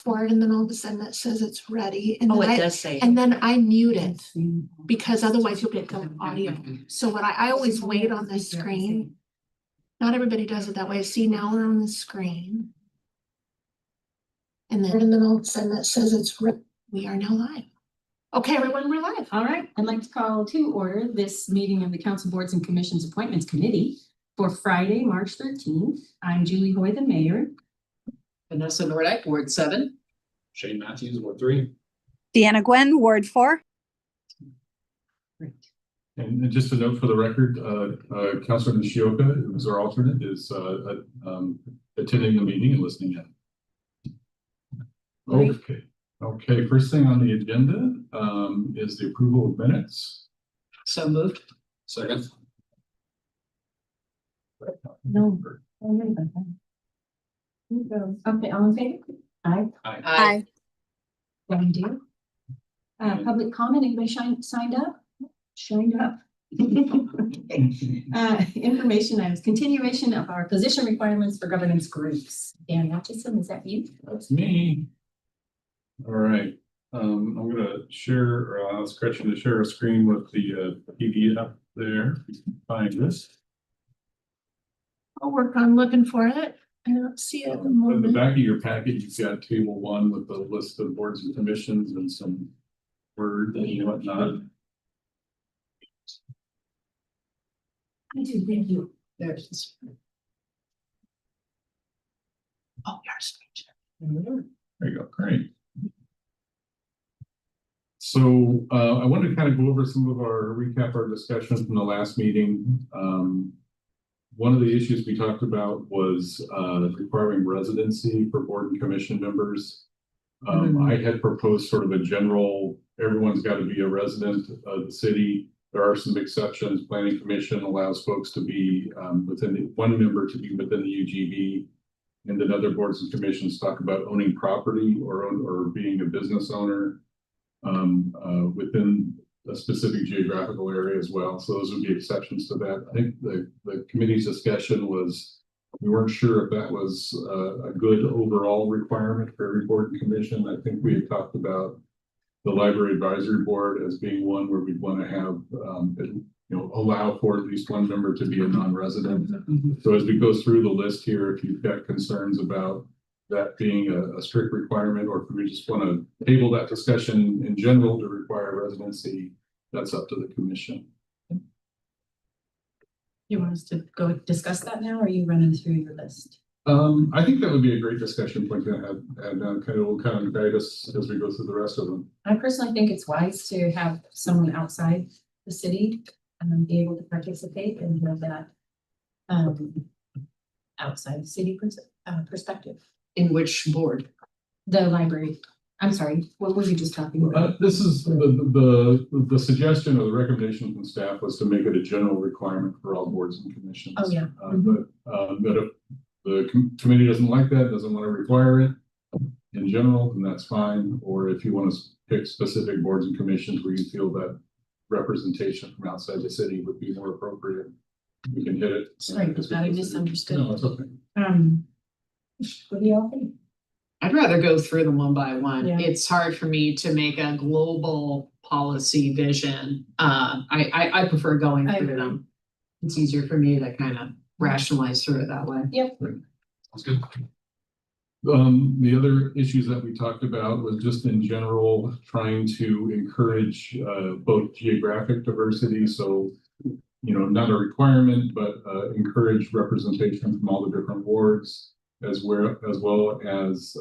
for it, and then all of a sudden it says it's ready, and Oh, then it I, does say. and then I mute it because otherwise you'll get good audio. So what I always wait on this screen. Not everybody does it that way. See, now we're on the screen. And then all of a sudden it says we are now live. Okay, everyone, we're live. All right, I'd like to call to order this meeting of the Council Boards and Commissions Appointments Committee for Friday, March 13th. I'm Julie Hoy, the mayor. Vanessa Nordyke, Ward 7. Shane Matthews, Ward 3. Deanna Gwen, Ward 4. And just a note for the record, Councilor Nishioka, who is our alternate, is attending the meeting and listening in. Okay. First thing on the agenda is the approval of minutes. So moved. Second. No. Okay, all in favor? Aye. Aye. Thank you. Public comment, anybody signed up? Shined up. Okay. Information items, continuation of our position requirements for governance groups. Dan Atchison, is that you? That's me. All right. I'm gonna share, or I'll ask Gretchen to share a screen with the PDF there. If you can find this. I'll work on looking for it. I don't see it at the In the moment. back of your package, you've got table 1 with the list of boards and commissions and some words and whatnot. I do, thank you. There's this. Oh, yours. There you go, great. So I wanted to kind of go over recap our discussion from the last meeting. One of the issues we talked about was requiring residency for board and commission members. I had proposed sort of a general, everyone's got to be a resident of the city. There are some exceptions. Planning Commission allows folks to be one member to be within the UGB. And then other boards and commissions talk about owning property or being a business owner within a specific geographical area as well. So those would be exceptions to that. I think the committee's discussion was, we weren't sure if that was a good overall requirement for every board and commission. I think we had talked about the Library Advisory Board as being one where we'd want to have, allow for at least one member to be a non-resident. So as we go through the list here, if you've got concerns about that being a strict requirement, or if we just want to table that discussion in general to require residency, that's up to the commission. You want us to go discuss that now, or are you running through your list? I think that would be a great discussion point to have, and will kind of guide us as we go through the rest of them. I personally think it's wise to have someone outside the city be able to participate and have that outside the city perspective. In which board? The library. I'm sorry, what were you just talking about? This is the suggestion or the recommendation from staff was to make it a general requirement for all boards and commissions. Oh, yeah. But if the committee doesn't like that, doesn't want to require it in general, then that's fine. Or if you want to pick specific boards and commissions where you feel that representation from outside the city would be more appropriate, we can hit it. Sorry, I misunderstood. No, it's okay. What do y'all think? I'd rather go through them one by one. Yeah. It's hard for me to make a global policy vision. I prefer going I through agree. them. It's easier for me to kind of rationalize through it that way. That's good. The other issues that we talked about was just in general trying to encourage both geographic diversity. So, not a requirement, but encourage representation from all the different wards, as well as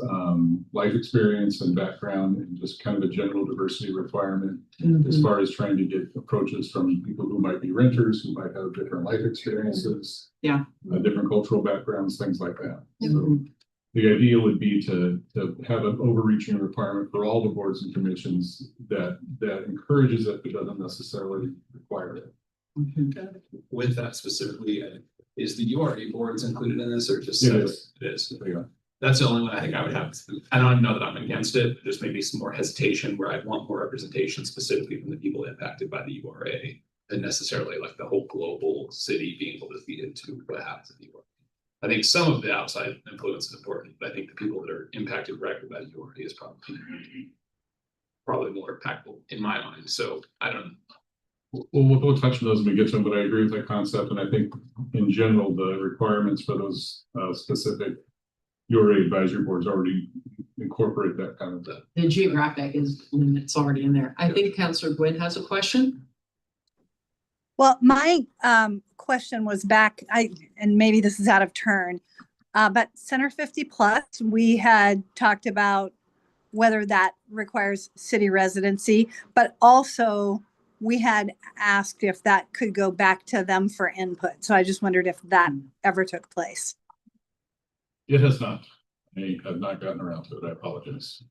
life experience and background, and just kind of a general diversity requirement as far as trying to get approaches from people who might be renters, who might have different life experiences, different cultural backgrounds, things like that. So the idea would be to have an overreaching requirement for all the boards and commissions that encourages it but doesn't necessarily require it. With that specifically, is the URA boards included in this, or just It is. It is. There you go. That's the only one I think I would have. I don't know that I'm against it, but just maybe some more hesitation where I'd want more representation specifically from the people impacted by the URA than necessarily like the whole global city being able to feed into what happens in the URA. I think some of the outside influence is important, but I think the people that are impacted directly by the URA is probably more impactful in my mind. So I don't know. We'll touch on those when we get to them, but I agree with that concept, and I think in general, the requirements for those specific URA advisory boards already incorporate that kind of. The geographic is, it's already in there. I think Counselor Gwynn has a question. Well, my question was back, and maybe this is out of turn, but Center 50 Plus, we had talked about whether that requires city residency, but also we had asked if that could go back to them for input. So I just wondered if that ever took place. It has not. I have not gotten around to it. I apologize.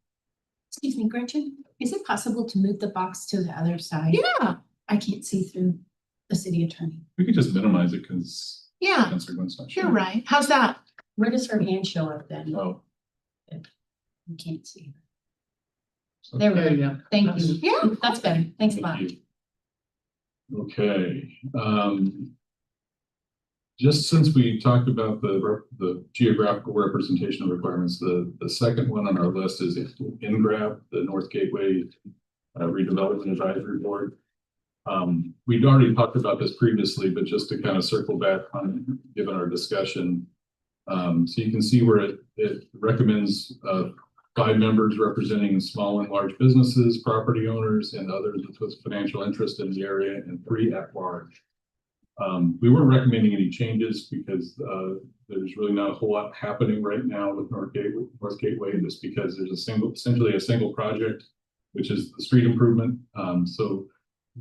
Excuse me, Gretchen, is it possible to move the box to the other side? Yeah, I can't see through the city attorney. We could just minimize it because yeah, Councilor Gwynn's not you're sure. right. How's that? Where does her hand show up then? Oh. You can't see. so- There we There you go. go. Thank you. Yeah. That's better. Thanks a Thank lot. you. Okay, just since we talked about the geographical representation requirements, the second one on our list is NGRAB, the North Gateway Redevelopment Advisory Board. We'd already talked about this previously, but just to kind of circle back on, given our discussion. So you can see where it recommends 5 members representing small and large businesses, property owners, and others with financial interest in the area, and 3 at large. We weren't recommending any changes because there's really not a whole lot happening right now with North Gateway, just because there's essentially a single project, which is the street improvement. So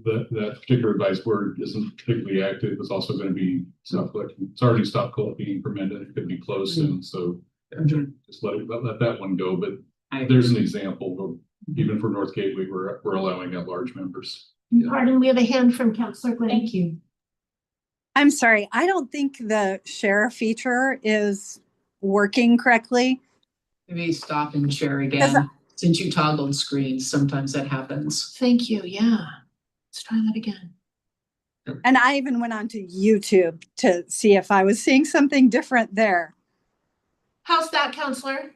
that particular advice board isn't particularly active. It's also going to be stopped collecting. It's already stopped being permitted. It could be closed soon. So just let that one go. But there's an example of, even for North Gateway, we're allowing at large members. Pardon, we have a hand from Counselor Glenn. Thank you. I'm sorry, I don't think the share feature is working correctly. Maybe stop and share Yes, again. Since you toggled screens, sometimes that happens. Thank you. Yeah. Let's try that again. And I even went onto YouTube to see if I was seeing something different there. How's that, Counselor?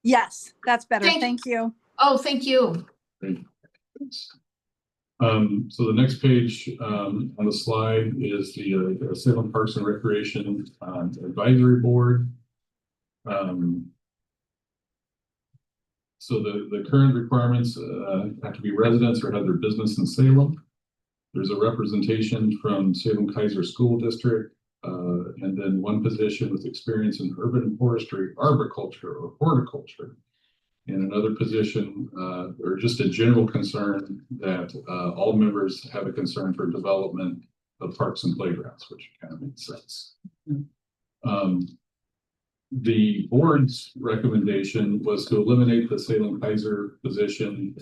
Yes, that's better. Thank- Thank you. Oh, thank you. So the next page on the slide is the Salem Parks and Recreation Advisory Board. So the current requirements have to be residents or have their business in Salem. There's a representation from Salem Kaiser School District, and then 1 position with experience in urban forestry, arboriculture, or horticulture. And another position, or just a general concern that all members have a concern for development of parks and playgrounds, which kind of makes sense. The board's recommendation was to eliminate the Salem Kaiser position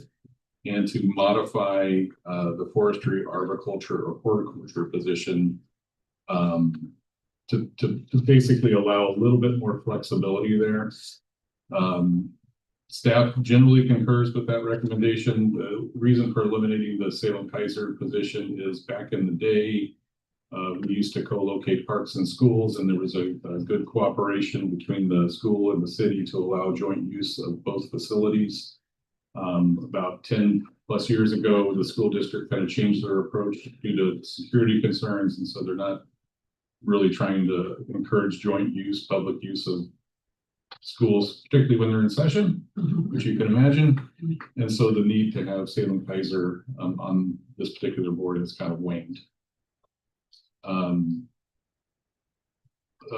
and to modify the forestry, arboriculture, or horticulture position to basically allow a little bit more flexibility there. Staff generally concurs with that recommendation. The reason for eliminating the Salem Kaiser position is back in the day, we used to co-locate parks and schools, and there was a good cooperation between the school and the city to allow joint use of both facilities. About 10+ years ago, the school district kind of changed their approach due to security concerns, and so they're not really trying to encourage joint use, public use of schools, particularly when they're in session, which you can imagine. And so the need to have Salem Kaiser on this particular board has kind of waned.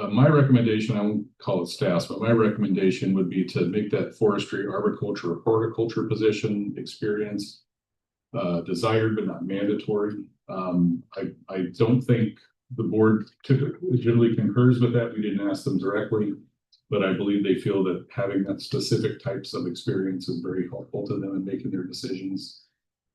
My recommendation, I won't call it staff's, but my recommendation would be to make that forestry, arboriculture, or horticulture position experience desired but not mandatory. I don't think the board typically generally concurs with that. We didn't ask them directly, but I believe they feel that having that specific types of experience is very helpful to them in making their decisions.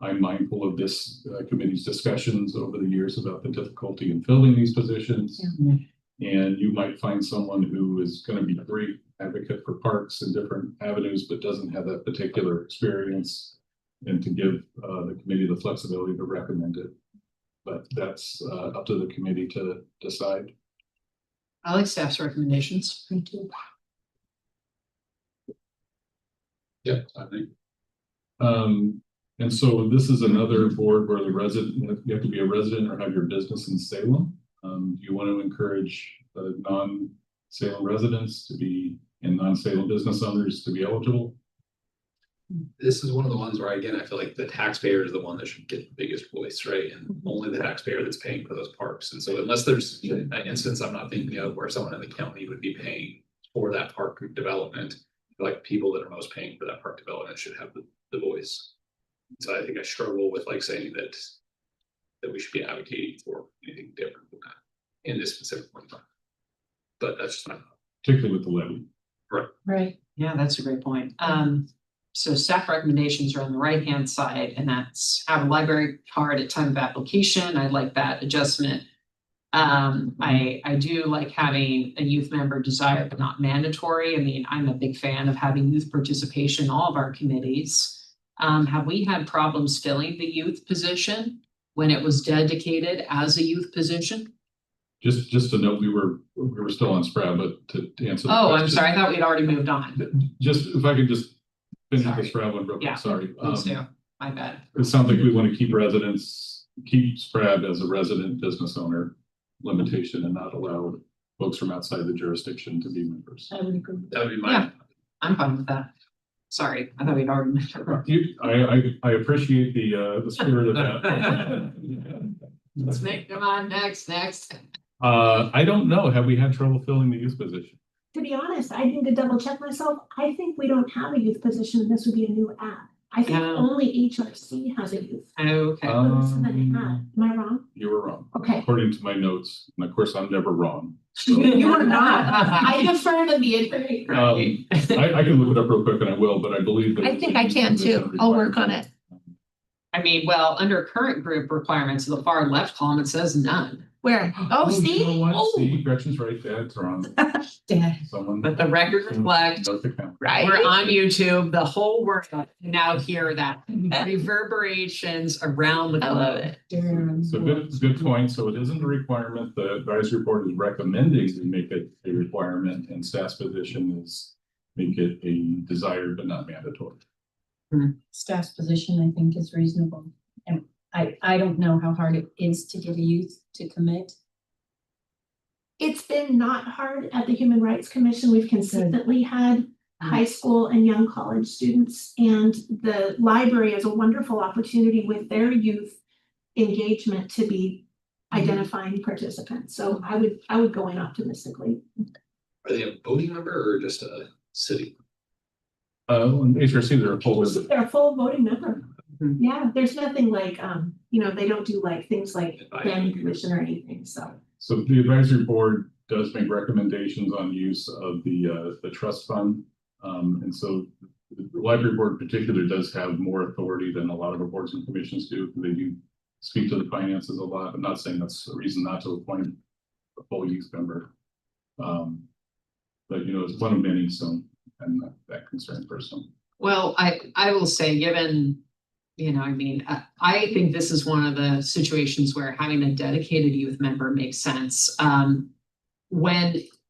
I'm mindful of this committee's discussions over the years about the difficulty in filling these positions. Yeah. And you might find someone who is going to be a great advocate for parks and different avenues, but doesn't have that particular experience, and to give the committee the flexibility to recommend it. But that's up to the committee to decide. I like staff's recommendations. Yeah, I think. And so this is another board where the resident, you have to be a resident or have your business in Salem. Do you want to encourage the non-Salem residents to be, and non-Salem business owners to be eligible? This is one of the ones where, again, I feel like the taxpayer is the one that should get the biggest voice, right? And only the taxpayer that's paying for those parks. And so unless there's an instance I'm not thinking of where someone in the county would be paying for that park development, I feel like people that are most paying for that park development should have the voice. So I think I struggle with like saying that we should be advocating for anything different than that in this specific one. But that's just not. Particularly with the levy. Right. Yeah, that's a great point. So staff recommendations are on the right-hand side, and that's have a library card at time of application. I like that adjustment. I do like having a youth member desired but not mandatory. I mean, I'm a big fan of having youth participation in all of our committees. Have we had problems filling the youth position when it was dedicated as a youth position? Just to note, we were still on Sprout, but to answer. the Oh, I'm question, sorry. I thought we'd already moved on. Just, if I could just finish the Sorry. Sprout one real Yeah, quick, sorry. Please do. My bad. It sounds like we want to keep Sprout as a resident business owner limitation and not allow folks from outside the jurisdiction to be members. I would agree. That would be my. Yeah. I'm fine with that. Sorry, I thought we'd already moved on. I appreciate the spirit of that. Let's make, come on, next. I don't know. Have we had trouble filling the youth position? To be honest, I need to double check myself. I think we don't have a youth position, and this would be a new ad. I think Yeah. only HRC has a youth. Okay. Person that they had. Am I wrong? You were wrong, Okay. according to my notes, and of course, I'm never wrong. So, You are not. I defer to the attorney. I can look it up real quick and I will, but I believe that. I think I can too. I'll work on it. I mean, well, under current group requirements, the far left column, it says none. Where? Oh, You see? know what? Oh, See, Gretchen's right, Dad's wrong. Dad. Someone. But the record reflect, Note the count. right. we're on YouTube, the whole world can now hear that reverberations around the I love globe. it. So good point. So it isn't a requirement. The advisory board is recommending we make it a requirement, and staff's position is make it a desired but not mandatory. Staff's position, I think, is reasonable. And I don't know how hard it is to get a youth to commit. It's been not hard at the Human Rights Commission. We've consistently had high school and young college students, and the library is a wonderful opportunity with their youth engagement to be identifying participants. So I would go in optimistically. Are they a voting member or just a city? In HRC, they're a full. They're a full voting member. Mhm. Yeah, there's nothing like, they don't do like things like planning commission or anything, so. So the advisory board does make recommendations on use of the trust fund. And so the library board in particular does have more authority than a lot of our boards and commissions do. They do speak to the finances a lot. I'm not saying that's a reason not to appoint a full youth member. But it's one of many, so I'm not that concerned personally. Well, I will say, given, I think this is one of the situations where having a dedicated youth member makes sense.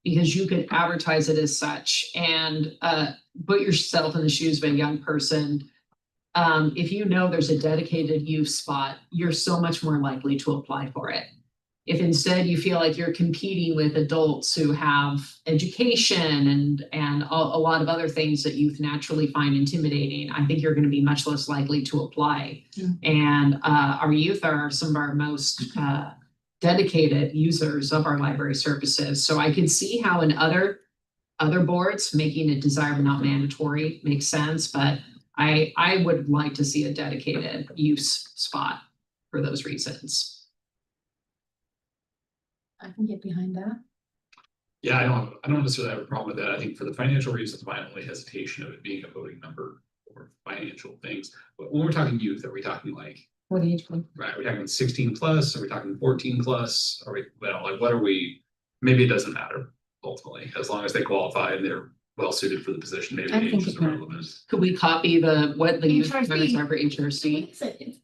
Because you could advertise it as such and put yourself in the shoes of a young person. If you know there's a dedicated youth spot, you're so much more likely to apply for it. If instead you feel like you're competing with adults who have education and a lot of other things that youth naturally find intimidating, I think you're going to be much less likely to apply. And our youth are some of our most dedicated users of our library services. So I could see how in other boards, making it desired not mandatory makes sense, but I would like to see a dedicated use spot for those reasons. I can get behind that. Yeah, I don't necessarily have a problem with that. I think for the financial reasons, my only hesitation of it being a voting member or financial things. But when we're talking youth, are we talking like, What age group? right, are we talking 16 plus? Are we talking 14 plus? Are we, what are we, maybe it doesn't matter ultimately, as long as they qualify and they're well suited for the position, maybe I the think age is it matters. irrelevant. Could we copy what the youth HRC. members are for HRC?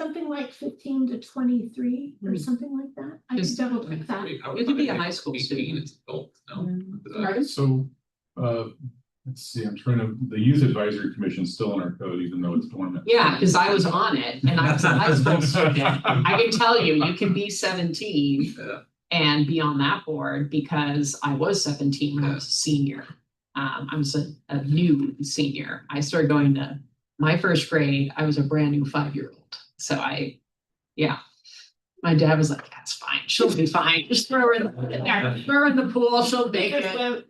something like 15 to 23 or something like that. I could Is- double check that. You could be a high school 18 student. is adult, no? Pardon? So, let's see, I'm trying to, the youth advisory commission is still in our code, even though it's dormant. Yeah, because I was on it and I was a high school student. I can tell you, you can be 17 Yeah. and be on that board because I was 17 when I was a senior. I was a new senior. I started going to my first grade. I was a brand new 5-year-old. So my dad was like, that's fine. She'll be fine. Just throw her in throw her in the pool. She'll make it.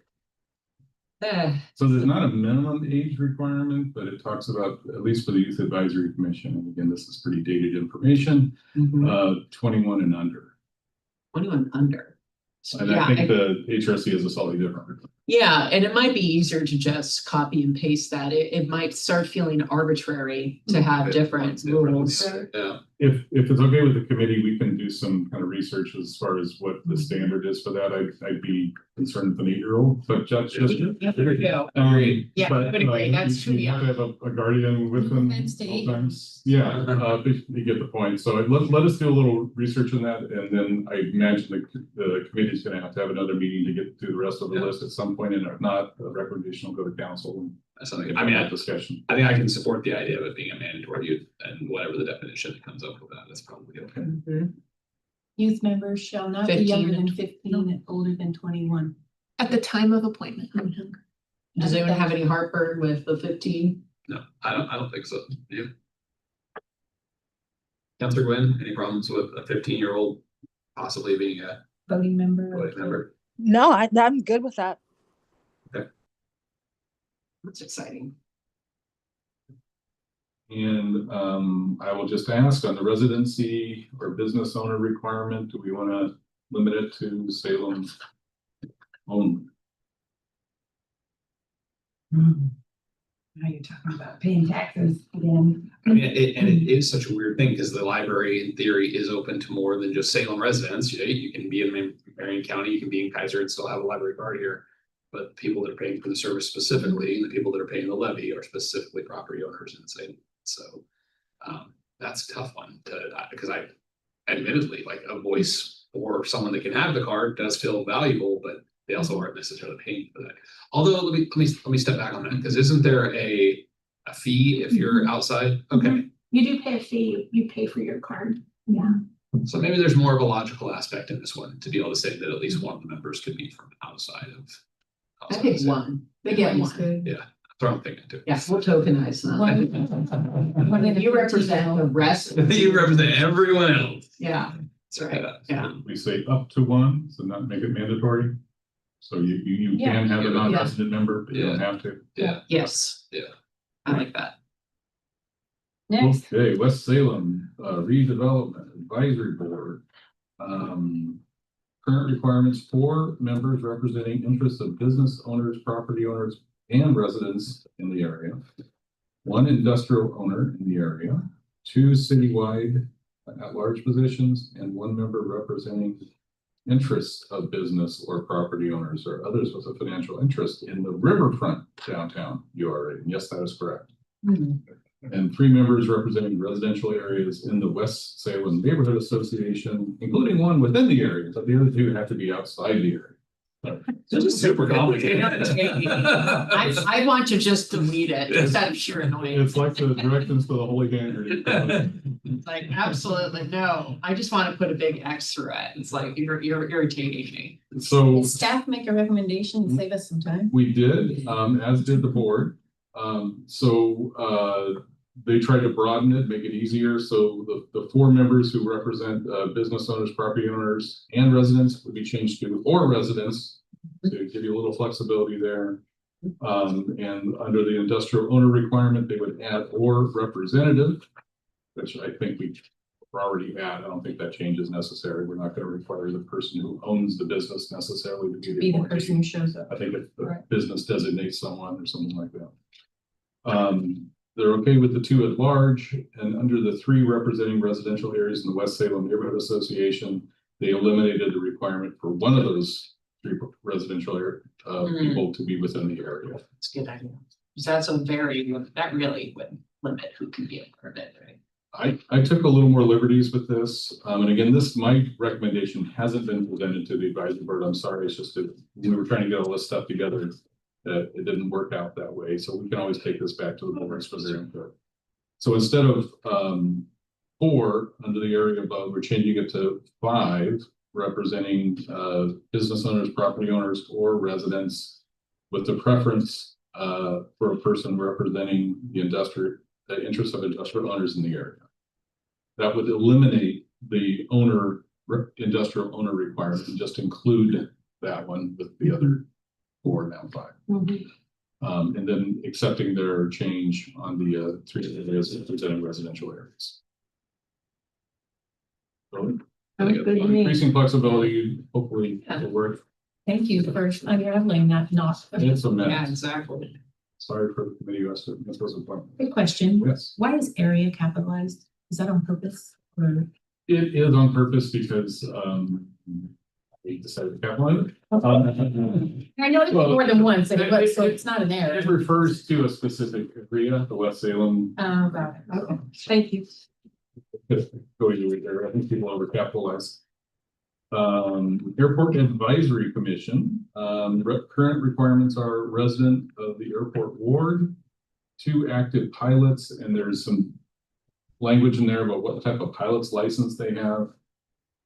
So there's not a minimum age requirement, but it talks about, at least for the youth advisory commission, and again, this is pretty dated information, 21 and under. 21 under. So, And yeah, I think the HRC is a slightly different. yeah, and it might be easier to just copy and paste that. It might start feeling arbitrary to have different rules. Yeah, If it's okay with the committee, we can do some kind of research as far as what the standard is for that. I'd be concerned with an 8-year-old, but just. There we go. Yeah, But, I would agree. That's you true, have to have a guardian with them. Offense to all times. Yeah, you get the point. So let us do a little research on that, and then I imagine the committee's gonna have to have another meeting to get through the rest of the Yeah. list at some point, and if not, the recommendation will go to council. And that's something, have I mean, that discussion. I think I can support the idea of it being a mandatory youth and whatever the definition that comes up with that, that's probably okay. Mhm. Youth members shall not be 15 younger than and 15 and older than 21. At the time of appointment. Does anyone have any heartburn with the 15? No, I don't think so. Yeah. Counselor Gwynn, any problems with a 15-year-old possibly being a Voting member. voting member? No, I'm good with that. That's exciting. And I will just ask on the residency or business owner requirement, do we want to limit it to Salem only? Now you're talking about paying taxes again. I mean, it is such a weird thing because the library in theory is open to more than just Salem residents. You can be in Marion County, you can be in Kaiser and still have a library card here. But people that are paying for the service specifically, the people that are paying the levy are specifically property owners in Salem. So that's a tough one because I admittedly like a voice for someone that can have the card does feel valuable, but they also aren't necessarily paying for that. Although let me step back on that, because isn't there a fee if you're outside? Okay, You do pay a fee, you pay for your card. Yeah. so maybe there's more of a logical aspect in this one to be able to say that at least one of the members could be from outside of. I think one. They get one. That's what I'm thinking too. Yes, we'll tokenize them. One in a You represent the rest. You represent everyone else. Yeah, that's right. Yeah. We say up to one, so not make it mandatory. So you can have a non-resident member, but you don't have to. Yes. Yeah. I like that. Next, Okay, West Salem redevelopment advisory board. Current requirements: 4 members representing interests of business owners, property owners, and residents in the area. 1 industrial owner in the area, 2 citywide at-large positions, and 1 member representing interests of business or property owners or others with a financial interest in the riverfront downtown URA. And yes, that is correct. And 3 members representing residential areas in the West Salem Neighborhood Association, including 1 within the area, but the other 2 have to be outside the area. This is super complicated. I want to just delete it, just out of sheer annoyance. It's like the directions to the Holy Hand. It's like, absolutely, no. I just want to put a big X through it. It's like, you're irritating me. So did staff make a recommendation to save us some time? we did, as did the board. They tried to broaden it, make it easier. So the 4 members who represent business owners, property owners, and residents would be changed to or residents to give you a little flexibility there. And under the industrial owner requirement, they would add or representative, which I think we're already at. I don't think that change is necessary. We're not going to require the person who owns the business necessarily to Be the appointee. person who shows up. I think if the Right. business designates someone or something like that. They're okay with the 2 at large, and under the 3 representing residential areas in the West Salem Neighborhood Association, they eliminated the requirement for 1 of those 3 residential people to be within the area. It's a good idea. Because that really would limit who can be a part of it, right? I took a little more liberties with this, and again, my recommendation hasn't been presented to the advisory board. I'm sorry, it's just that we were trying to get all this stuff together, that it didn't work out that way, so we can always take this back to the boards for their input. So instead of 4 under the area above, we're changing it to 5, representing business owners, property owners, or residents, with the preference for a person representing the interests of industrial owners in the area. That would eliminate the industrial owner requirement and just include that one with the other 4, now 5. And then accepting their change on the 3 areas representing residential areas. So, Sounds good to me. increasing flexibility, hopefully it'll work. Thank you for unraveling that knot. It's a Yeah, mess. exactly. Sorry for the committee, that's a point. Good question. Yes. Why is area capitalized? Is that on purpose? Or? It is on purpose because we decided to capitalize it. I noticed Well, more than once, and it- so it's not an error. It refers to a specific area, the West Salem. Oh, got it. Okay, thank you. Going to there, I think people overcapitalized. Airport Advisory Commission, current requirements are resident of the airport ward, 2 active pilots, and there's some language in there about what type of pilot's license they have,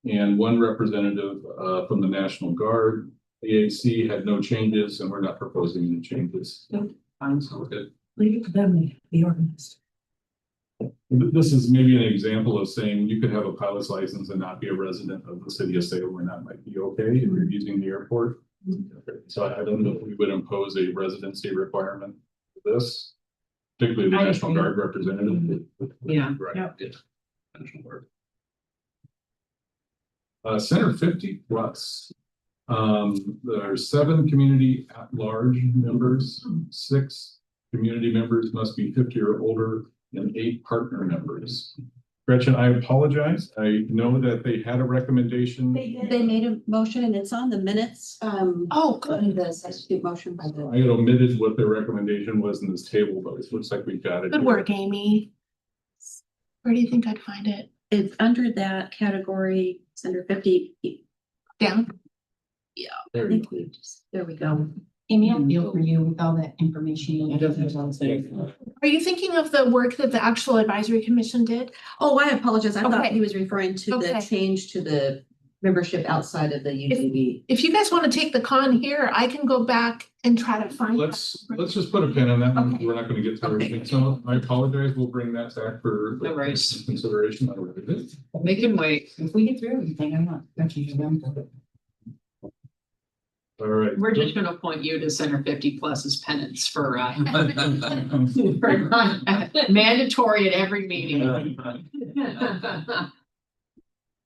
and 1 representative from the National Guard. The AAC had no changes, and we're not proposing any changes. Fine. So we're good. Leave it to them to be organized. This is maybe an example of saying you could have a pilot's license and not be a resident of the city of Salem, and that might be okay if you're using the airport. So I don't know if we would impose a residency requirement for this, particularly the I National agree. Guard representative. Yeah. Right. Yep. Yeah. National Guard. Center 50 plus. There are 7 community at-large members, 6 community members must be 50 or older, and 8 partner members. Gretchen, I apologize. I know that they had a recommendation. They made a motion and it's on the minutes. Oh, good. The substitute motion by the. I had omitted what their recommendation was in this table, but it looks like we got it. Good work, Amy. Where do you think I'd find it? It's under that category, it's under 50. Down? I There you think we just, there we go. Amy, I'll feel for you with all that information. Are you thinking of the work that the actual advisory commission did? Oh, I apologize. I thought Okay. he was referring to the Okay. change to the membership outside of the UGB. If you guys want to take the con here, I can go back and try to find. Let's just put a pin on that one. Okay. We're not gonna get through Okay. everything. So I apologize. We'll bring that back for No worries. consideration. I don't know. Make him wait. If we get through everything, I'm not touching them. All right. We're just gonna appoint you to Center 50 plus as penance for mandatory at every meeting.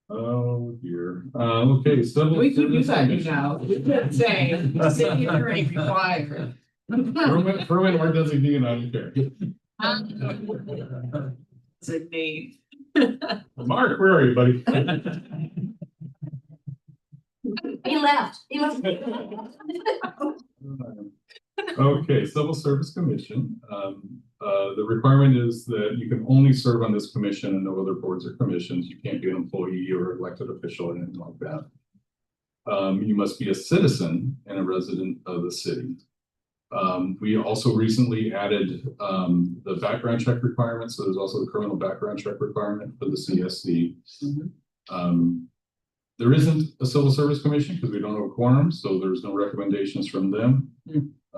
Oh, dear. Okay, so. We could do that, you know. We could say, city attorney required. Kerwin or designee, I don't care. Designee. Mark, where are you, buddy? He left. He left. Okay, Civil Service Commission. The requirement is that you can only serve on this commission and no other boards or commissions. You can't be an employee or elected official or anything like that. You must be a citizen and a resident of the city. We also recently added the background check requirement. So there's also the criminal background check requirement for the CSC. There isn't a Civil Service Commission because we don't have a quorum, so there's no recommendations from them.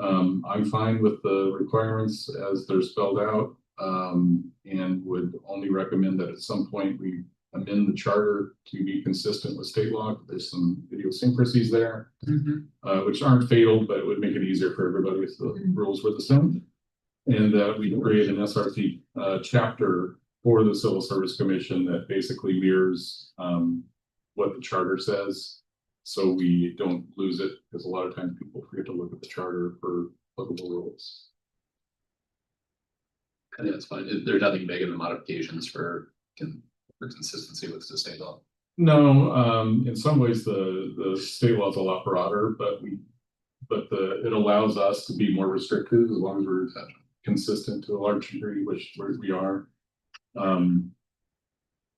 I'm fine with the requirements as they're spelled out, and would only recommend that at some point we amend the charter to be consistent with state law. There's some idiosyncrasies there, which aren't fatal, but it would make it easier for everybody if the rules were the same. And that we create an SRT chapter for the Civil Service Commission that basically mirrors what the charter says, so we don't lose it, because a lot of times people forget to look at the charter for applicable rules. I think that's fine. There's nothing big in the modifications for consistency with the state law. No, in some ways the state law is a lot broader, but it allows us to be more restrictive as long as we're consistent to a large degree, which we are.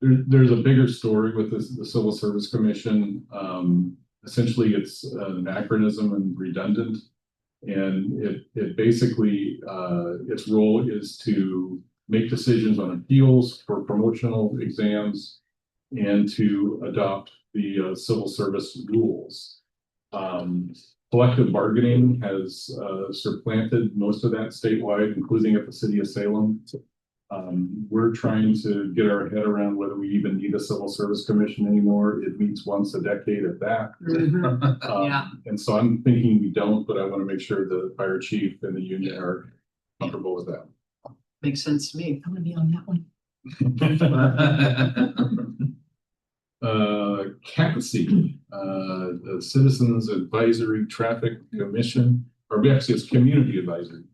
there's a bigger story with this, the Civil Service Commission. Essentially, it's an anachronism and redundant. And it basically, its role is to make decisions on appeals for promotional exams and to adopt the civil service rules. Collective bargaining has supplanted most of that statewide, including at the city of Salem. We're trying to get our head around whether we even need a civil service commission anymore. It meets once a decade at that. Yeah. And so I'm thinking we don't, but I want to make sure the fire chief and the union are comfortable with that. Makes sense to me. I'm gonna be on that one. CATC, the Citizens Advisory Traffic Commission, or actually it's Community Advisory.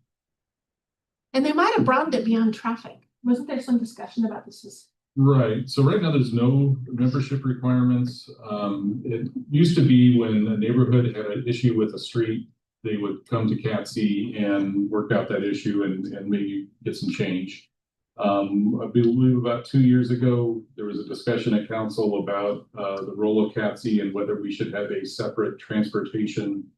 And they might have broadened it beyond traffic. Wasn't there some discussion about this? Right, so right now there's no membership requirements. It used to be when a neighborhood had an issue with a street, they would come to CATC and work out that issue and maybe get some change. I believe about 2 years ago, there was a discussion at council about the role of CATC and whether we should have a separate transportation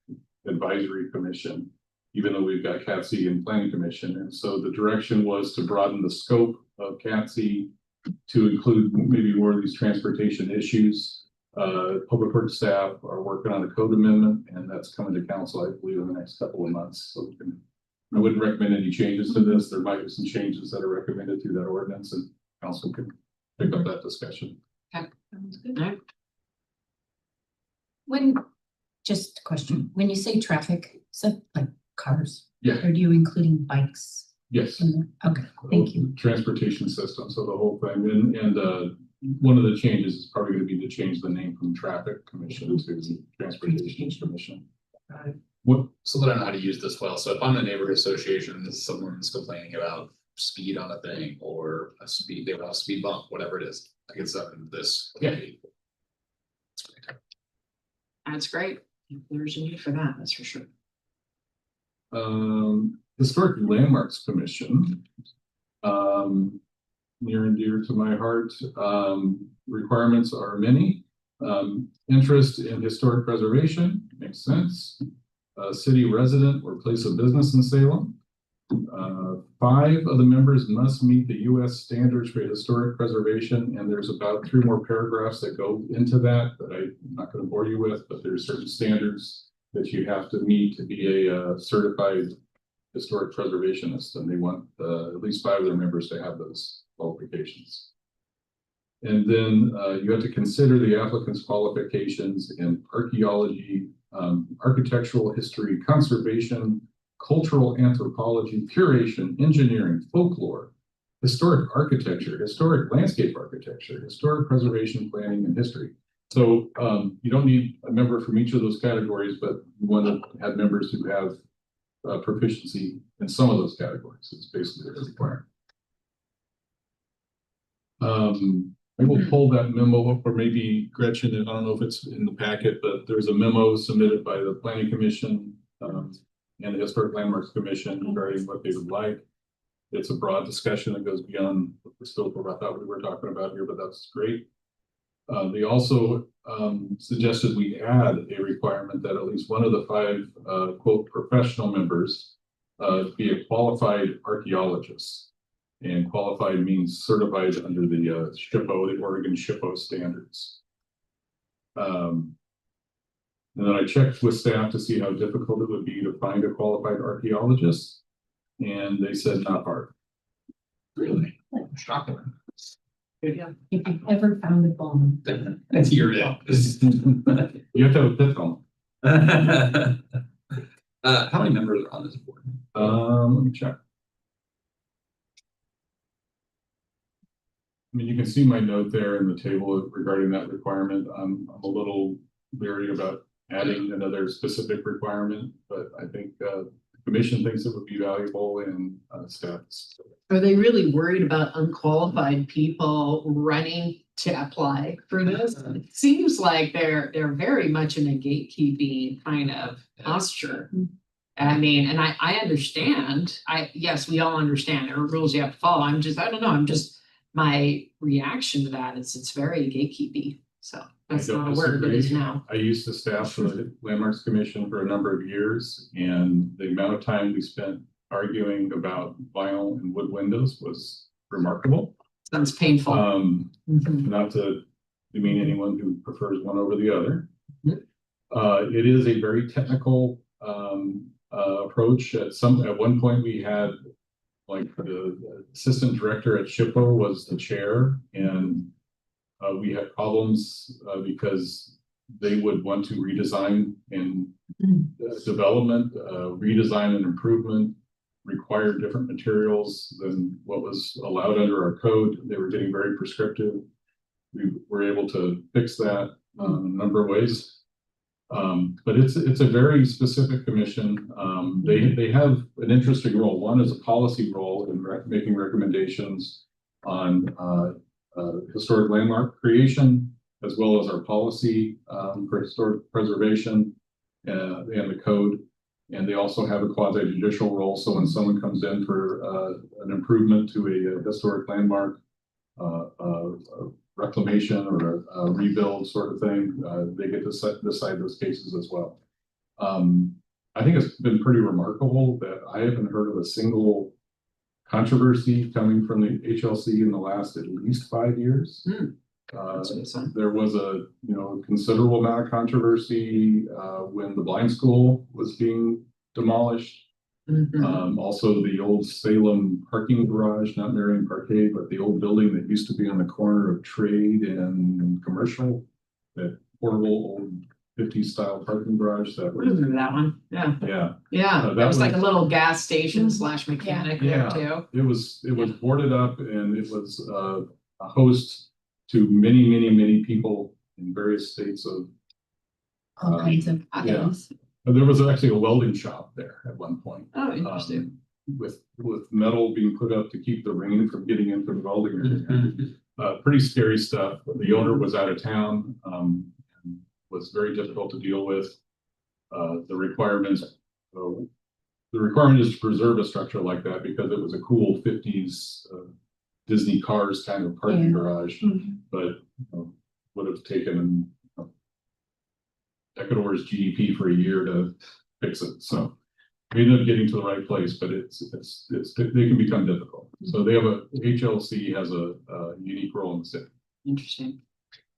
advisory commission, even though we've got CATC and planning commission. And so the direction was to broaden the scope of CATC to include maybe more of these transportation issues. Public works staff are working on a code amendment, and that's coming to council, I believe, in the next couple of months. So I wouldn't recommend any changes to this. There might be some changes that are recommended through that ordinance, and council can pick up that discussion. Sounds good. All right. Just a question, when you say traffic, so like cars? Yeah. Are you including bikes Yes. in there? Okay, thank you. Transportation system, so the whole thing, and one of the changes is probably going to be to change the name from Traffic Commission to Transportation Commission. What? So that I know how to use this well. So if I'm the neighborhood association, and someone's complaining about speed on a thing or a speed, they want a speed bump, whatever it is, I can send them this. Yeah. That's great. There's a need for that, that's for sure. Historic Landmarks Commission, near and dear to my heart. Requirements are many. Interest in historic preservation, makes sense. City resident or place of business in Salem. 5 of the members must meet the U.S. standards for historic preservation, and there's about 3 more paragraphs that go into that I'm not going to bore you with, but there's certain standards that you have to meet to be a certified historic preservationist, and they want at least 5 of their members to have those qualifications. And then you have to consider the applicant's qualifications in archaeology, architectural history, conservation, cultural anthropology, curation, engineering, folklore, historic architecture, historic landscape architecture, historic preservation planning, and history. So you don't need a member from each of those categories, but you want to have members who have proficiency in some of those categories. It's basically a requirement. I will pull that memo up, or maybe Gretchen, and I don't know if it's in the packet, but there's a memo submitted by the Planning Commission and the Historic Landmarks Commission regarding what they would like. It's a broad discussion that goes beyond the scope of what I thought we were talking about here, but that's great. They also suggested we add a requirement that at least one of the 5 quote professional members be a qualified archaeologist. And qualified means certified under the SHPO, the Oregon SHPO standards. And then I checked with staff to see how difficult it would be to find a qualified archaeologist, and they said not hard. Really? Shocking. Yeah. If you've ever found a bomb. That's your it. You have to have a pith on. How many members are on this board? Let me check. I mean, you can see my note there in the table regarding that requirement. I'm a little leery about adding another specific requirement, but I think the commission thinks it would be valuable, and staff. Are they really worried about unqualified people running to apply for this? It seems like they're very much in a gatekeeping kind of posture. I mean, and I understand. Yes, we all understand there are rules you have to follow. I don't know. my reaction to that is it's very gatekeepy. So that's don't not a word, it is disagree. now. I used to staff the Landmarks Commission for a number of years, and the amount of time we spent arguing about vinyl and wood windows was remarkable. Sounds painful. Mm-hmm. Not to demean anyone who prefers one over the other. Mhm. It is a very technical approach. At one point, we had like the assistant director at SHPO was the chair, and we had problems because they would want to redesign and development, redesign and improvement require different materials than what was allowed under our code. They were getting very prescriptive. We were able to fix that in a number of ways. But it's a very specific commission. They have an interesting role. One is a policy role in making recommendations on historic landmark creation, as well as our policy for historic preservation and the code. And they also have a quasi judicial role. So when someone comes in for an improvement to a historic landmark, reclamation or a rebuild sort of thing, they get to decide those cases as well. I think it's been pretty remarkable that I haven't heard of a single controversy coming from the HLC in the last at least 5 years. There was a considerable amount of controversy when the blind school was being demolished. Also the old Salem parking garage, not Marion Parquet, but the old building that used to be on the corner of Trade and Commercial, that horrible old 50s style parking garage that I was, remember that one. Yeah. yeah. Yeah. that That was like a was- little gas station slash mechanic there too. It was boarded up, and it was a host to many people in various states of. All kinds of yeah. things. And there was actually a welding shop there at one point. Oh, interesting. With metal being put up to keep the rain from getting into the welding area. Pretty scary stuff. The owner was out of town, and was very difficult to deal with. The requirement is to preserve a structure like that because it was a cool 50s Disney cars kind of parking garage, but would have taken Ecuador's GDP for a year to fix it. So we ended up getting to the right place, but they can become difficult. So they have HLC has a unique role in the city. Interesting.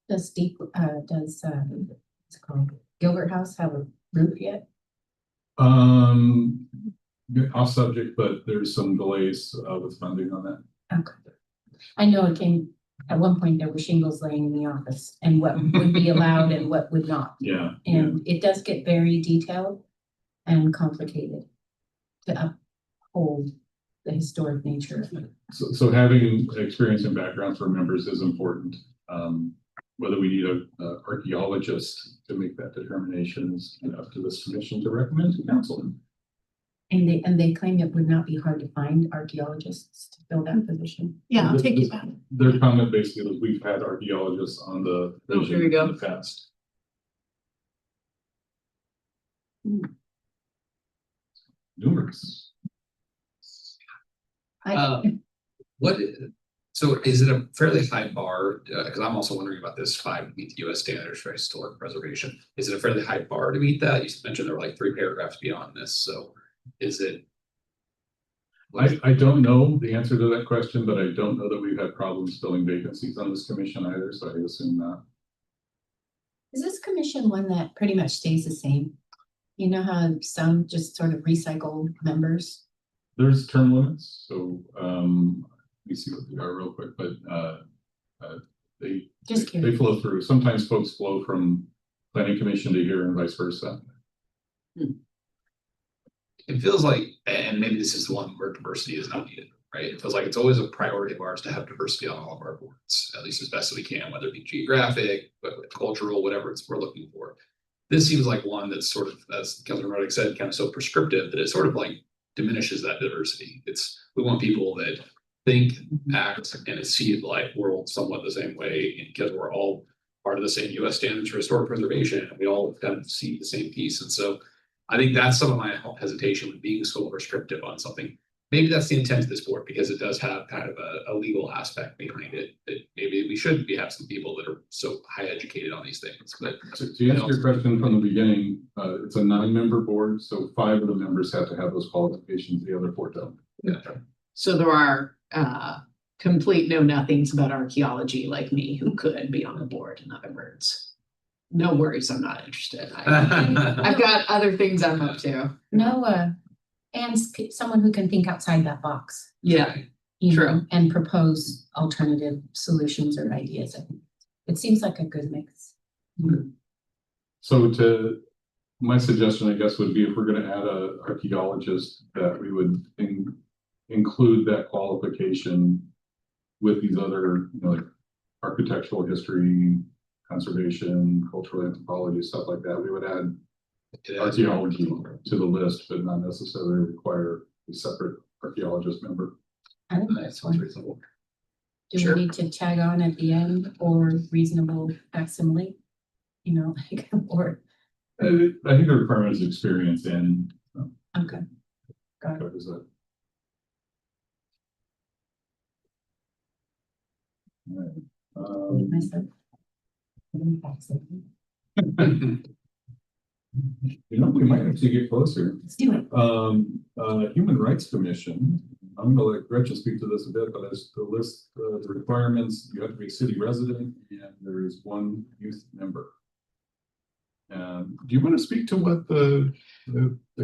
Does what's it called, Gilbert House have a roof yet? Off subject, but there's some delays with funding on that. Okay. I know it came, at one point there were shingles laying in the office and what would be allowed and what would not. Yeah. And it does get very detailed and complicated to uphold the historic nature of it. So having experience and background for members is important. Whether we need an archaeologist to make that determination is up to this commission to recommend to council. And they claim it would not be hard to find archaeologists to fill that position. Yeah, I'll take you back. Their comment basically was we've had archaeologists on the Oh, there you go. in the past. Numerous. So is it a fairly high bar? Because I'm also wondering about this 5 to meet the US standards for historic preservation. Is it a fairly high bar to meet that? You mentioned there were like 3 paragraphs beyond this. So is it? I don't know the answer to that question, but I don't know that we've had problems filling vacancies on this commission either, so I assume not. Is this commission one that pretty much stays the same? You know how some just sort of recycle members? There's term limits, so let me see what they are real quick, but they flow through. Sometimes folks flow from planning commission to here and vice versa. It feels like, and maybe this is the one where diversity is not needed, right? It feels like it's always a priority of ours to have diversity on all of our boards, at least as best as we can, whether it be geographic, cultural, whatever we're looking for. This seems like one that's sort of, as Councilor Roddick said, kind of so prescriptive that it sort of like diminishes that diversity. We want people that think, act, and see like world somewhat the same way, because we're all part of the same US standards for historic preservation, and we all kind of see the same piece. And so I think that's some of my hesitation with being so prescriptive on something. maybe that's the intent of this board, because it does have kind of a legal aspect behind it, that maybe we should have some people that are so high educated on these things, but. To answer your question from the beginning, it's a 9-member board, so 5 of the members have to have those qualifications, the other 4 don't. Yeah. So there are complete know-nothings about archaeology like me who could be on the board, in other words. No worries, I'm not interested. I've got other things I'm up to. No, and someone who can think outside that box, Yeah, you True. know, and propose alternative solutions or ideas. I think it seems like a good mix. So my suggestion, I guess, would be if we're gonna add a archaeologist, that we would include that qualification with these other, like architectural history, conservation, cultural anthropology, stuff like that. We would add archaeology to the list, but not necessarily require a separate archaeologist member. I think That that's sounds one. reasonable. Do Sure. we need to tag on at the end or reasonable facsimile? You know, like, or, I think the requirement is experience and okay. Got it. covers that. All right. Myself. We might actually get closer. Let's do it. Human Rights Commission, I'm gonna let Gretchen speak to this a bit, but as the list, the requirements, you have to be a city resident and there is 1 youth member. Do you want to speak to what the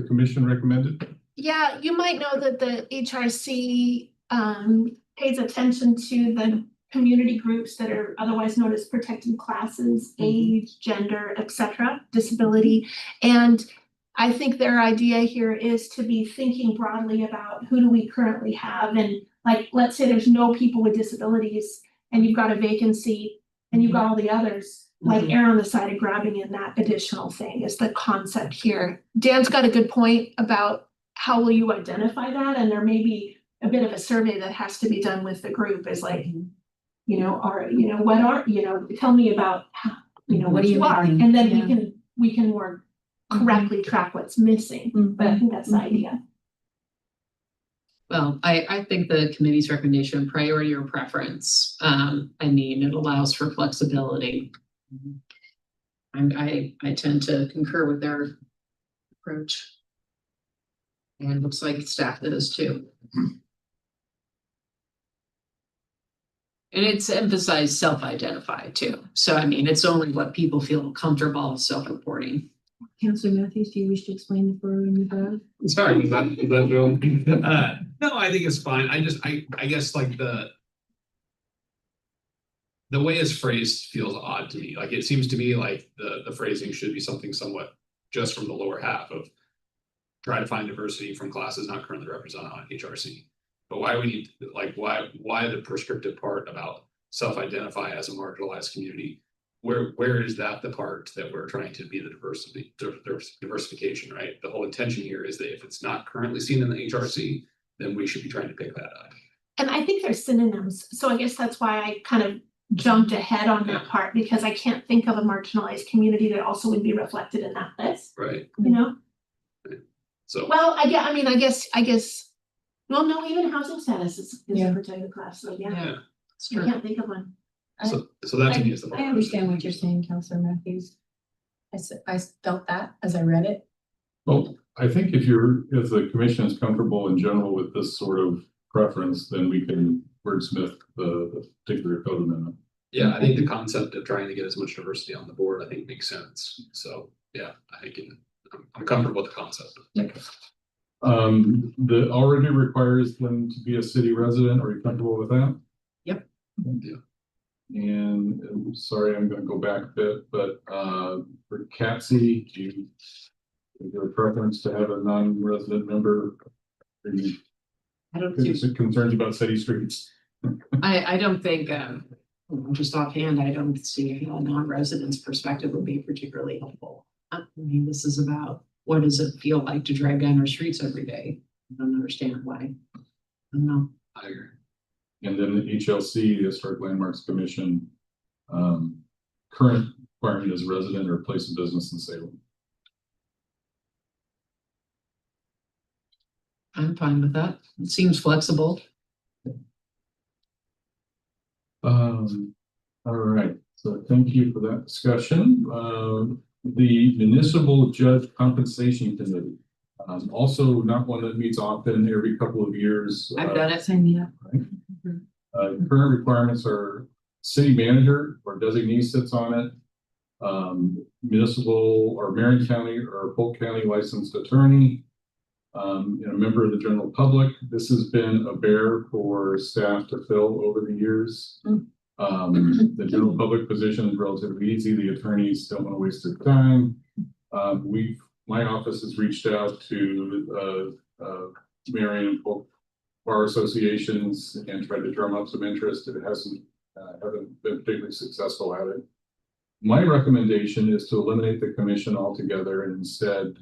commission recommended? Yeah, you might know that the HRC pays attention to the community groups that are otherwise known as protected classes, age, gender, etc., disability. And I think their idea here is to be thinking broadly about who do we currently have, and like, let's say there's no people with disabilities and you've got a vacancy and you've got all the others. Like, err on the side of grabbing in that additional thing is the concept here. Dan's got a good point about how will you identify that, and there may be a bit of a survey that has to be done with the group, is like, tell me about how, What what do you you are, think? and then Yeah. we can more correctly track what's missing, but I think that's the idea. well, I think the committee's recommendation, priority or preference, it allows for flexibility. I tend to concur with their approach. And looks like staff does too. And it's emphasized self-identify too. So it's only what people feel comfortable self-reporting. Councilor Matthews, do you wish to explain the for and above? Sorry, was that Bill? No, I think it's fine. I guess like the way it's phrased feels odd to me. Like, it seems to me like the phrasing should be something somewhat just from the lower half of try to find diversity from classes not currently represented on HRC. But why we need, like, why the prescriptive part about self-identify as a marginalized community? Where is that the part that we're trying to be the diversification, right? The whole intention here is that if it's not currently seen in the HRC, then we should be trying to pick that up. And I think they're synonyms, so I guess that's why I kind of jumped ahead on that part, because I can't think of a marginalized community that also would be reflected in that list, Right. So. Well, I guess, well, no, even housing status is Yeah. a protected class, so yeah, Yeah. It's I true. can't think of one. So that to me is the part. I understand what you're saying, Councilor Matthews. I felt that as I read it. Well, I think if the commission is comfortable in general with this sort of preference, then we can wordsmith the particular code amendment. Yeah, I think the concept of trying to get as much diversity on the board, I think makes sense. So, yeah, I'm comfortable with the concept. The already requires them to be a city resident. Are you comfortable with that? Yep. Yeah. And sorry, I'm gonna go back a bit, but for CATSI, is there a preference to have a non-resident member? Are you I don't think, concerns about city streets? I don't think, just offhand, I don't see a non-resident's perspective would be particularly helpful. This is about what does it feel like to drive down our streets every day? I don't understand why. I don't know. I agree. And then the HLC, the Historic Landmarks Commission, current requirement is resident or place of business in Salem. I'm fine with that. It seems flexible. All right, so thank you for that discussion. The Municipal Judge Compensation Committee. Also not one that meets often, every couple of years. I've done it. Sign me up. Current requirements are city manager or designee sits on it. Municipal or Marion County or Polk County licensed attorney. And a member of the general public. This has been a bear for staff to fill over the years. The general public position is relatively easy. The attorneys don't want to waste their time. My office has reached out to Marion and Polk bar associations and tried to drum up some interest. It hasn't haven't been particularly successful at it. My recommendation is to eliminate the commission altogether and instead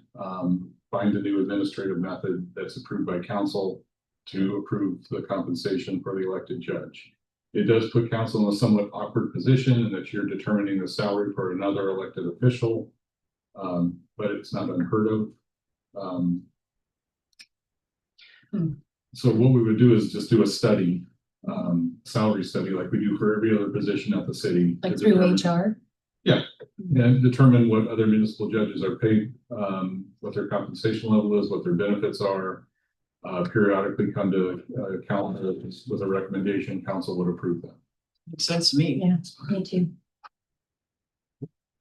find a new administrative method that's approved by council to approve the compensation for the elected judge. It does put council in a somewhat awkward position in that you're determining the salary for another elected official, but it's not unheard of. So what we would do is just do a study, salary study like we do for every other position at the city. Like to through determine- HR? And determine what other municipal judges are paid, what their compensation level is, what their benefits are. Periodically come to council with a recommendation, council would approve that. Makes sense to me. Yeah, me too.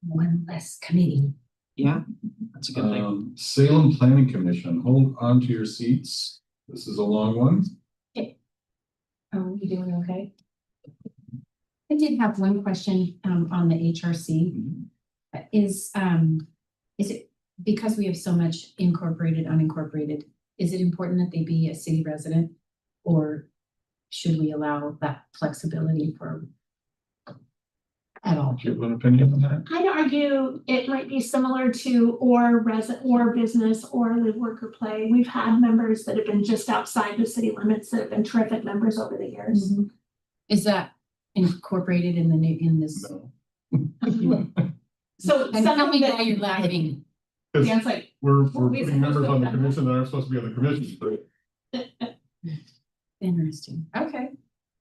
One less committee. Yeah, that's a good thing. Salem Planning Commission, hold on to your seats. This is a long one. Oh, you doing okay? I did have one question on the HRC. Is it because we have so much incorporated, unincorporated, is it important that they be a city resident? Or should we allow that flexibility for at all? Do you have an opinion on that? I'd argue it might be similar to or business or live, work, or play. We've had members that have been just outside the city limits that have been terrific members over the years. Is that incorporated in the new, in this? No. So And tell me something why that, you're laughing. yeah, it's like, We're we putting members on the supposed to have done commission that aren't supposed to be on the commission, but. Interesting. Okay.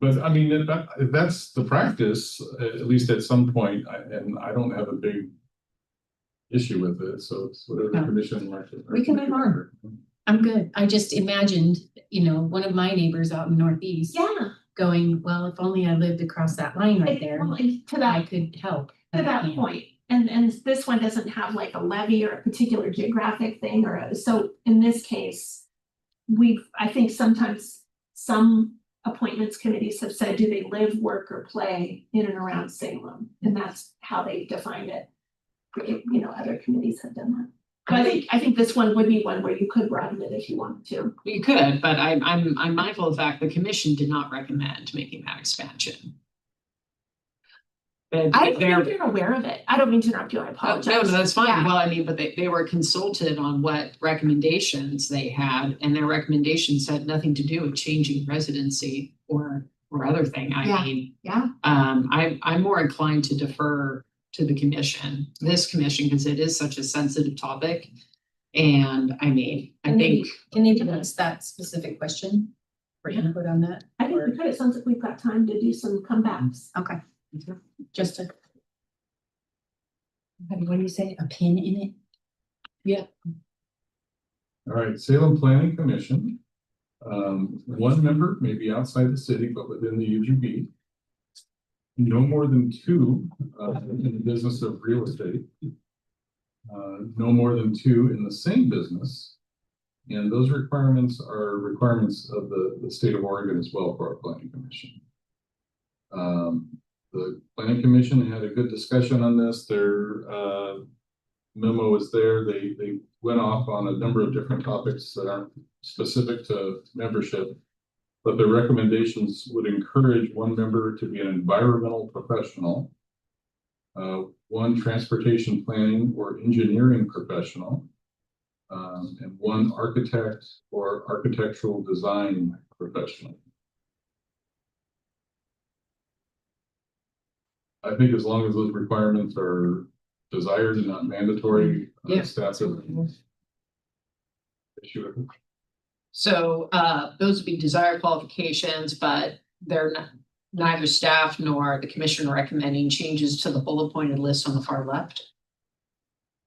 But I mean, if that's the practice, at least at some point, and I don't have a big issue with it, so it's whatever the No. commission likes. We can move on. I'm good. I just imagined, one of my neighbors out in Northeast yeah, going, well, if only I lived across that line right there, well, and to that I could help. to that point. And this one doesn't have like a levy or a particular geographic thing so in this case, I think sometimes some appointments committees have said, do they live, work, or play in and around Salem? And that's how they defined it. Other committees have done that. But I think this one would be one where you could broaden it if you wanted to. You could, but I'm mindful of the fact the commission did not recommend making that expansion. But I they're- think you're aware of it. I don't mean to interrupt you, I Oh, apologize. no, that's fine. Yeah. Well, I mean, but they were consulted on what recommendations they had, and their recommendations had nothing to do with changing residency or other thing. Yeah. I mean, Yeah. I'm more inclined to defer to the commission, this commission, because it is such a sensitive topic. And I mean, I think, Can they give us that specific question for input on that? I think we could. It sounds like we've got time to do some comebacks. Okay. Just a. What do you say? A pin in it? All right, Salem Planning Commission. One member may be outside the city, but within the UGB. No more than two in the business of real estate. No more than two in the same business. And those requirements are requirements of the state of Oregon as well for our planning commission. The planning commission had a good discussion on this. Their memo is there. They went off on a number of different topics that aren't specific to membership. But their recommendations would encourage one member to be an environmental professional, one transportation planning or engineering professional, and one architect or architectural design professional. I think as long as those requirements are desired and not mandatory, Yeah. staff doesn't issue it. So those would be desired qualifications, but they're not, neither staff nor the commission are recommending changes to the bullet pointed list on the far left.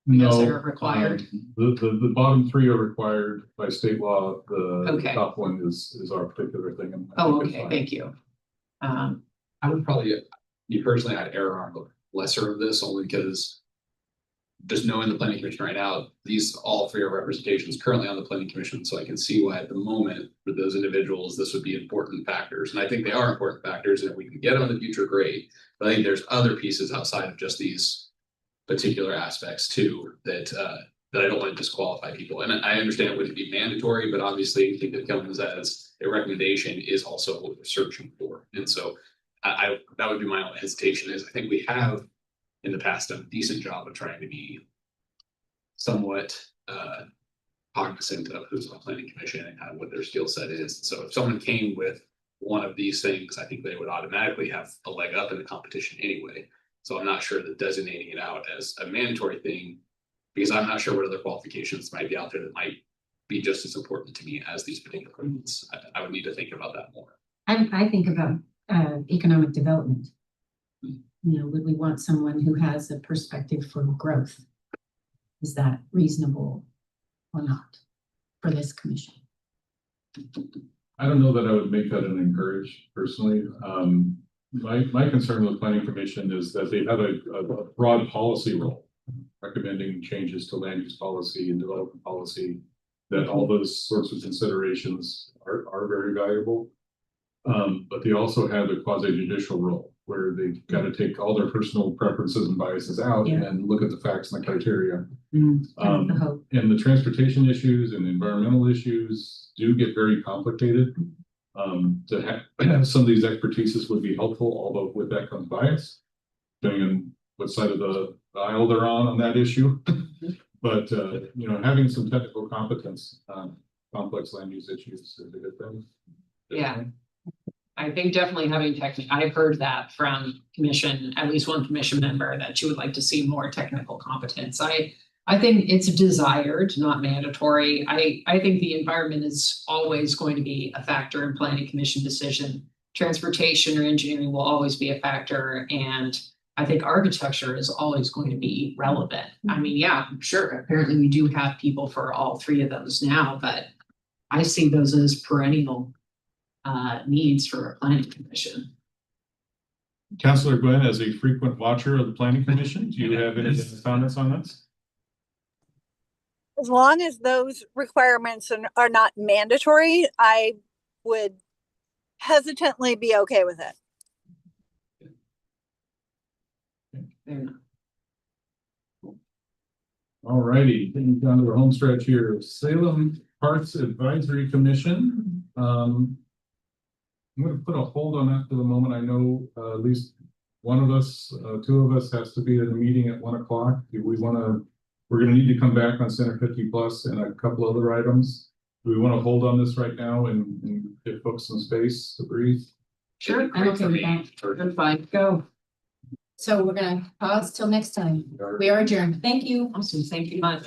Because No. they're required. The bottom three are required by state law. The Okay. top one is our particular thing. and I Oh, think it's okay, fine. thank you. I would probably, you personally, I'd err on the lesser of this only because just knowing the planning commission right now, these all three are representations currently on the planning commission, so I can see why at the moment for those individuals, this would be important factors. And I think they are important factors, and if we can get them in the future, great. But I think there's other pieces outside of just these particular aspects too, that I don't want to disqualify people. And I understand it wouldn't be mandatory, but obviously anything that comes as a recommendation is also what we're searching for. And so I that would be my only hesitation is I think we have in the past done a decent job of trying to be somewhat cognizant of who's on the planning commission and kind of what their skill set is. So if someone came with one of these things, I think they would automatically have a leg up in the competition anyway. So I'm not sure that designating it out as a mandatory thing, because I'm not sure what other qualifications might be out there that might be just as important to me as these particular ones. I would need to think about that more. I think about economic development. You know, would we want someone who has a perspective for growth? Is that reasonable or not for this commission? I don't know that I would make that an encourage personally. My concern with the planning commission is that they have a broad policy role, recommending changes to land use policy and development policy, that all those sorts of considerations are very valuable. But they also have a quasi judicial role where they've got to take all their personal preferences and biases out Yeah. and look at the facts and the criteria. Kind of the hope. And the transportation issues and environmental issues do get very complicated. To have some of these expertises would be helpful, although with that comes bias, depending on what side of the aisle they're on that issue. But you know, having some technical competence on complex land use issues is a good thing. Yeah. I think definitely having I've heard that from commission, at least one commission member, that you would like to see more technical competence. I think it's desired, not mandatory. I think the environment is always going to be a factor in planning commission decision. Transportation or engineering will always be a factor, and I think architecture is always going to be relevant. I mean, yeah, sure, apparently we do have people for all three of those now, but I see those as perennial needs for a planning commission. Councillor Gwen, as a frequent watcher of the planning commission, do you have any comments on this? As long as those requirements are not mandatory, I would hesitantly be okay with it. All righty, getting down to the home stretch here. Salem Parks Advisory Commission. I'm going to put a hold on that for the moment. I know at least one of us, two of us has to be at a meeting at 1 o'clock. Do we want to, we're going to need to come back on Center 50 Plus and a couple other items. Do we want to hold on this right now and give folks some space to breathe? Sure, I'm okay with that. I'm fine, go. So we're gonna pause till next time. We are adjourned. Thank you. Awesome, thank you much.